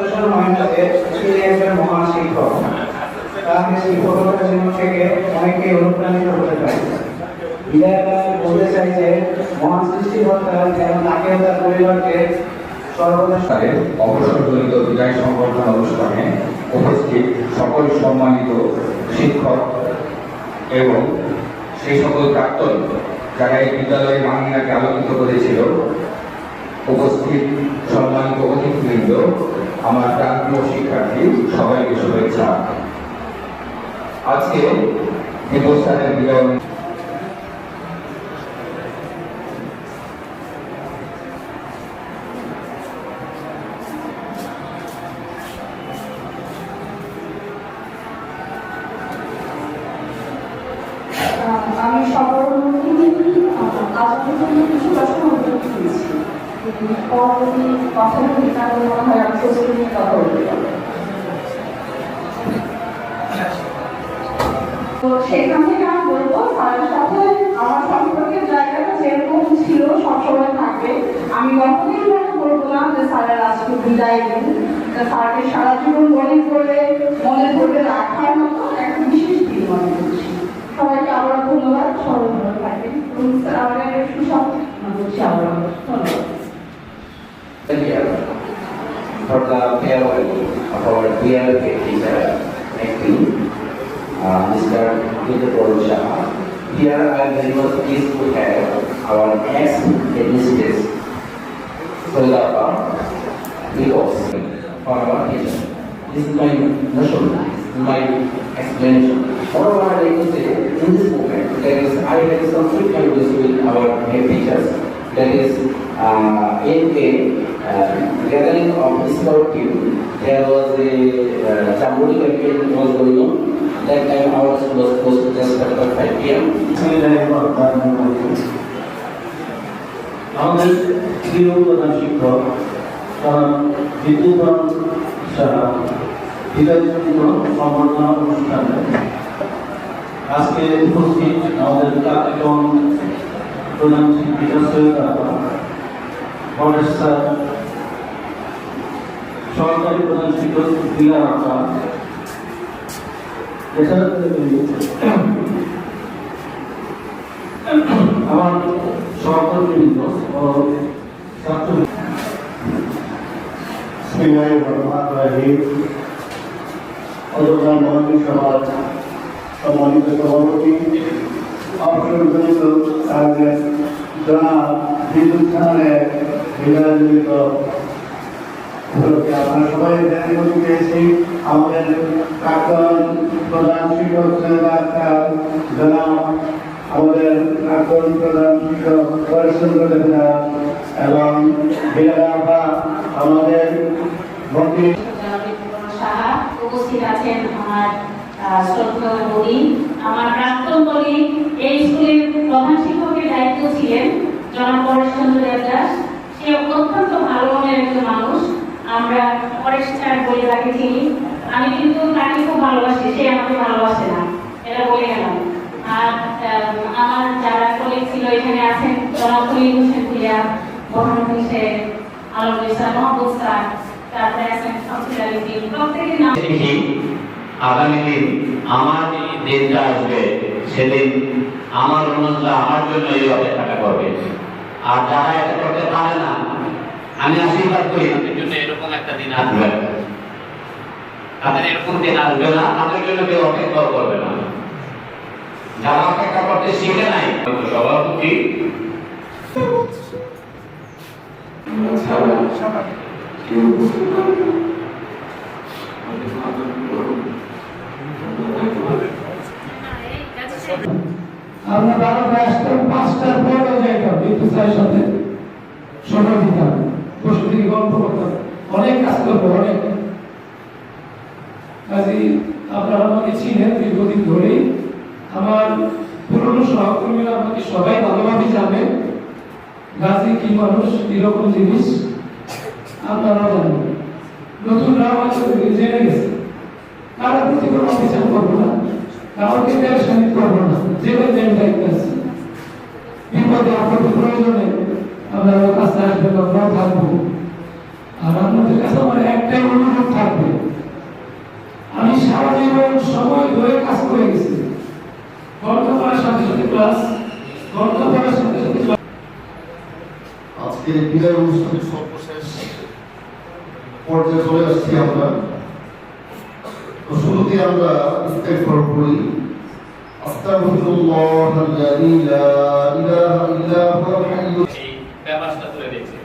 তিনি একজন মহান শিক্ষক। তাকে শিক্ষকতার জীবন থেকে অনেকে অনুপ্রাণিত হতে পারে। বিদায়কালে বলতে চাই যে মহান সৃষ্টিকর্তা যেন তাকে তার পরিবারকে সর্বদা অবসরজনিত বিদায় সংবর্ধনা অনুষ্ঠানে উপস্থিত সকল সম্মানিত শিক্ষক এবং সেই সকল প্রাক্তন যারা এই বিদ্যালয়ের বাংলাকে আলোকিত করেছিল, উপস্থিত সম্মানিত অতিথিবৃন্দ, আমার প্রান্তীয় শিক্ষার্থী, সবাইকে শুভেচ্ছা। আজকে দেবস্থানের বিদায় আমি সর্বমুখী আজ পর্যন্ত কিছু প্রশ্ন উত্তর দিয়েছি। পরবর্তী কথা বলি তাহলে মনে হয় আমি প্রস্তুতি নিয়ে কথা বলতে পারবো। তো সেখান থেকে আমি বলবো স্যারের সাথে আমার সম্পর্কের জায়গাটা যেরকম ছিল সবসময় থাকবে। আমি কখনোই মনে করবো না যে স্যারের আজকে বিদায় দিন, স্যারকে সারা জীবন মনে করে রাখার মতো একটা বিশেষ দিন মনে করছি। সবাইকে আবার ধন্যবাদ, সবাই ভালো থাকবেন এবং আমাদের সুস্বাস্থ্য করছি আবার ধন্যবাদ। For the farewell of our dear teacher, Mr. Vidya Shah. Here I am very much pleased to have our next headmistress, Solapa, because for our teacher. This is my notion, my explanation. What I would like to say in this moment, that is, I had some frequencies with our head teachers, that is, in a gathering of scout team, there was a Chamboli campaign was going on. That time our school was closed just after 5 p.m. আমাদের প্রিয় প্রধান শিক্ষক বিদ্যুৎ সাহা বিদায় সংবর্ধনা অনুষ্ঠানে আজকে উপস্থিত আমাদের প্রাক্তন প্রধান শিক্ষিকা সৈয়দা স্যার, সহকারী প্রধান শিক্ষক দিলার আকা, আমার সহকর্মীবৃন্দ ও ছাত্র সমাজ সম্মানিত সভাপতি, অবসরজনিত জনাব বিদ্যুৎ খানের বিদায়জনিত আপনারা সবাই ধ্যান পেয়েছি। আমাদের প্রাক্তন প্রধান শিক্ষক জনাব, আমাদের প্রাক্তন প্রধান শিক্ষক পরেশচন্দ্র দেবনাথ এবং আমাদের মন্ত্রী সাহা উপস্থিত আছেন, আমার শ্রদ্ধেয় বলি, আমার প্রাক্তন বলি, এই স্কুলের প্রধান শিক্ষকের দায়িত্ব ছিলেন জনাব পরেশচন্দ্র দেবদাস। সে অত্যন্ত ভালো মনের একজন মানুষ। আমরা পরেশ স্যার বলে তাকে চিনি। আমি কিন্তু তাকে খুব ভালোবাসি, সে আমাকে ভালোবাসে না, এটা বলে গেলাম। আর আমার যারা কলিগ ছিল এখানে আছেন জনাব খলিল হোসেন ভুইয়া, বহরমী শেখ, আলমগীর স্যার, মাহবুব স্যার, তারপরে আছেন শামসুল আলী দিন, প্রত্যেকের নাম। আগামী দিন আমার দিনটা আসবে, সেদিন আমার অনুযায়ী আমার জন্য এই অপেক্ষাটা করবে। আর যারা এটা করতে পারে না, আমি আশীর্বাদ করি তাদের জন্য এরকম একটা দিন আসবে, তাদের এরকম দিন আসবে না, তাদের জন্য কেউ অপেক্ষা করবে না। যারা অপেক্ষা করতে শিখে নাই, সভাপতি আমরা 12টায় আসতাম, 5টার পরে যাইতাম বিদ্যুৎ স্যারের সাথে সময় দিতাম, বসে থেকে গল্প করতাম, অনেক কাজ করবো, অনেক কাজেই আপনারা আমাকে চিনেন দীর্ঘদিন ধরেই। আমার পুরনো সহকর্মীরা আমাকে সবাই ভালোভাবে জানে, গাজী কি মানুষ, এরকম জিনিস আপনারা জানেন। নতুনরাও হয়তো জেনে গেছে। কারো প্রতি কোনো অভিযোগ করবো না, কাউকে পেরেশানি করবো না, যেভাবে দায়িত্ব আছে। বিপদে আপদে প্রয়োজনে আপনারা কাছে আসবেন, আমরাও থাকবো। আর আপনাদের কাছে আমার একটাই অনুরোধ, হয়ে গেছে। গল্প পড়ার সাথে সাথে ক্লাস, গল্প পড়ার সাথে সাথে ক্লাস। আজকে বিদায় অনুষ্ঠানের সর্বশেষ পর্যায়ে চলে আসছি আমরা। তো শুরুতে আমরা ইস্তেগফার করি। আস্তাগফিরুল্লাহাল্লাযী লা ইলাহা ইল্লা হুয়াল হাইয়্যুল এই ব্যাপারটা তুলে দিয়েছে।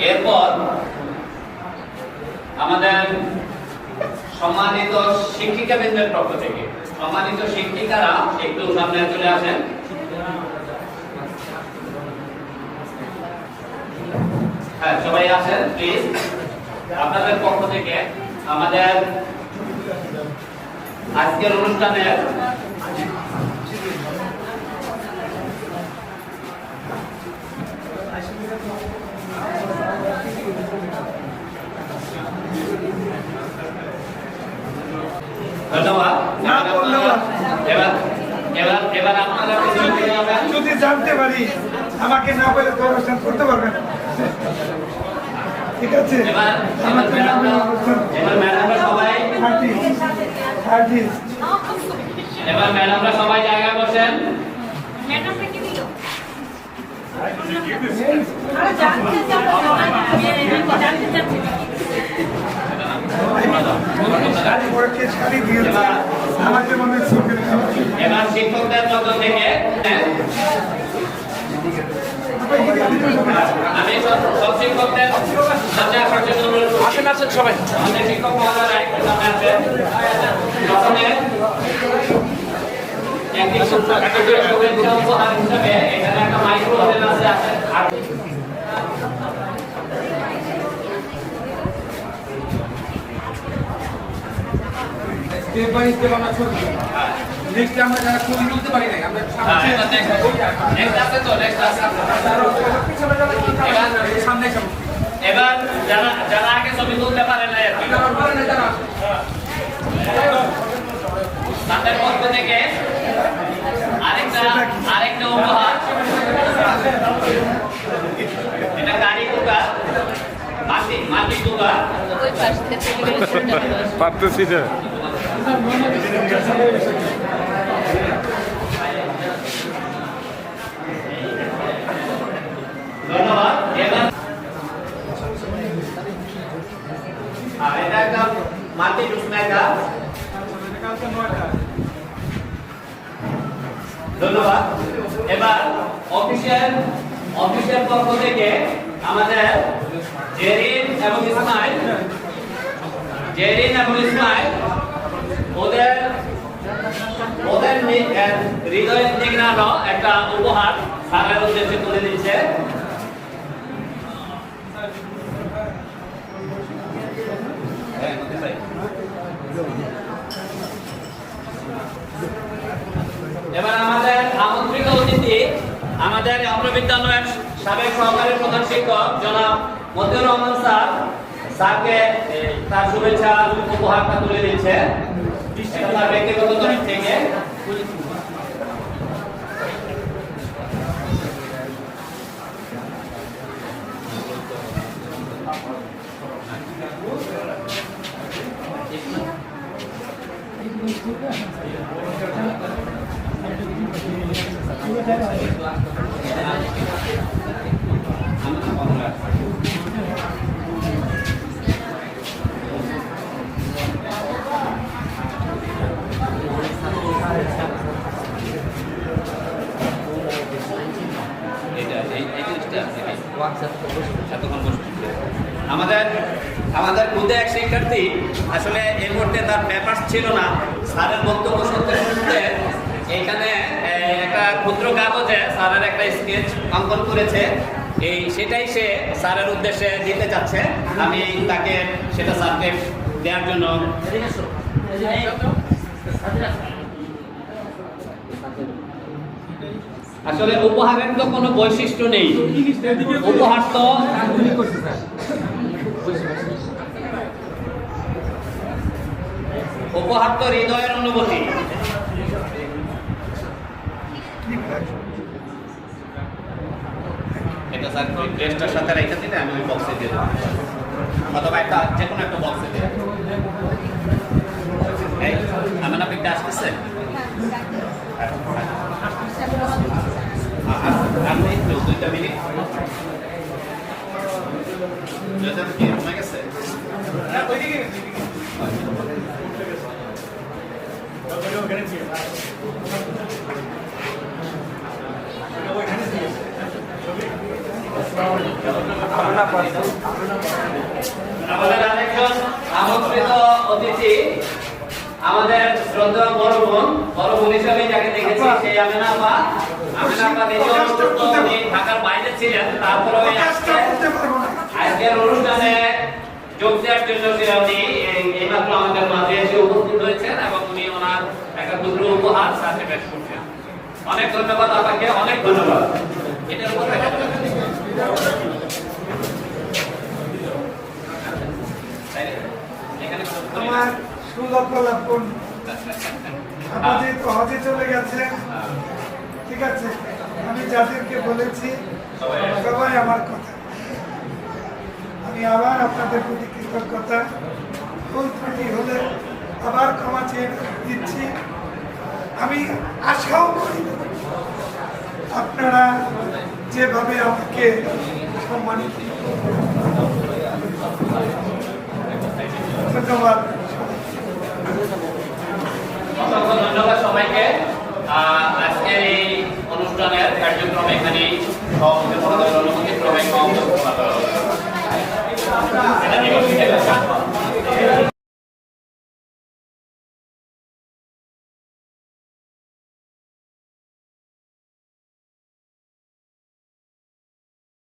এরপর আমাদের সম্মানিত শিক্ষিকাবৃন্দের পক্ষ থেকে সম্মানিত শিক্ষিকারা একটু সামনে চলে আসেন। হ্যাঁ, সবাই আসেন প্লিজ। আপনাদের পক্ষ থেকে আমাদের আজকের অনুষ্ঠানের ধন্যবাদ। এবার আপনারা যদি জানতে পারি আমাকে না বলে তো অনুষ্ঠান করতে পারবেন না। ঠিক আছে, এবার ম্যাডামরা সবাই এবার ম্যাডামরা সবাই জায়গায় বসেন। এবার শিক্ষকদের পক্ষ থেকে আমি সব শিক্ষকদের সামনে আসার জন্য অনুরোধ করছি। আসেন সবাই, আমাদের শিক্ষক মহোদয় আরেকটু সামনে আসবেন। প্রথমে একটি শুভেচ্ছা উপহার হিসেবে এখানে একটা মাইক্রো ওভেন আছে। আর স্টেপ বাই স্টেপ আমরা ছবি নেক্সট আমরা যারা ছবি তুলতে পারি না আমরা সামনে যাবো। এবার যারা আগে ছবি তুলতে পারে না তাদের পক্ষ থেকে আরেকটা উপহার, এটা গাড়ি কুকা, মাটি কুকা। পারতেছি না। ধন্যবাদ। এটা একটা মাটি জুসনাকা। ধন্যবাদ। এবার অফিসের পক্ষ থেকে আমাদের জেরিন এবং ইসমাইল ওদের হৃদয় নিগ্রানো একটা উপহার স্যারের উদ্দেশ্যে তুলে দিচ্ছে। এবার আমাদের আমন্ত্রিত অতিথি আমাদের অত্র বিদ্যালয়ের সাবেক সহকারী প্রধান শিক্ষক জনাব মতিউর রহমান স্যারকে তার শুভেচ্ছা উপহারটা তুলে দিচ্ছে তার ব্যক্তিগত তরফ থেকে। আমাদের খুদে এক শিক্ষার্থী আসলে এই মুহূর্তে তার পেপারস ছিল না, স্যারের বক্তব্য শুনতে শুনতে এইখানে একটা ক্ষুদ্র কাগজে স্যারের একটা স্কেচ অঙ্কন করেছে, সেটাই সে স্যারের উদ্দেশ্যে দিতে চাচ্ছে। আমি তাকে সেটা স্যারকে দেওয়ার জন্য আসলে উপহারের তো কোনো বৈশিষ্ট্য নেই, উপহার তো উপহার তো হৃদয়ের অনুভূতি। এটা স্যার ওই ড্রেসটার সাথে রেখে দিলে আমি ওই বক্সে দিয়ে দেবো, অথবা একটা যে কোনো একটা বক্সে দিয়ে দেবো। এই আমার আপনি আসতেছে আপনি একটু 2টা মিনিট কি হয়ে গেছে আমাদের আরেকজন আমন্ত্রিত অতিথি, আমাদের শ্রদ্ধা বড় বোন হিসেবে যাকে দেখেছি সেই আমেনা আপা নিজে অনুষ্ঠিত উনি ঢাকার বাইরে ছিলেন, তারপরে আজকের অনুষ্ঠানে যোগ দেওয়ার জন্য উনি এইমাত্র আমাদের মাঝে এসে উপস্থিত হয়েছেন এবং উনি ওনার একটা ক্ষুদ্র উপহার সাথে পেশ করছেন। অনেক ধন্যবাদ আপনাকে, অনেক ধন্যবাদ। এটার উপর আমার সুলভলাপন আমাদের তো হজে চলে গেছে, ঠিক আছে, আমি যাদেরকে বলেছি সবাই আমার কথা, আমি আবার আপনাদের প্রতি কৃতজ্ঞতা, ভুল ত্রুটি হলে আবার ক্ষমা চেয়ে দিচ্ছি। আমি আশাও করি আপনারা যেভাবে আমাকে সম্মানিত, ধন্যবাদ। অসংখ্য ধন্যবাদ সবাইকে। আজকের এই অনুষ্ঠানের কার্যক্রম এখানে অনুমতি ক্রমে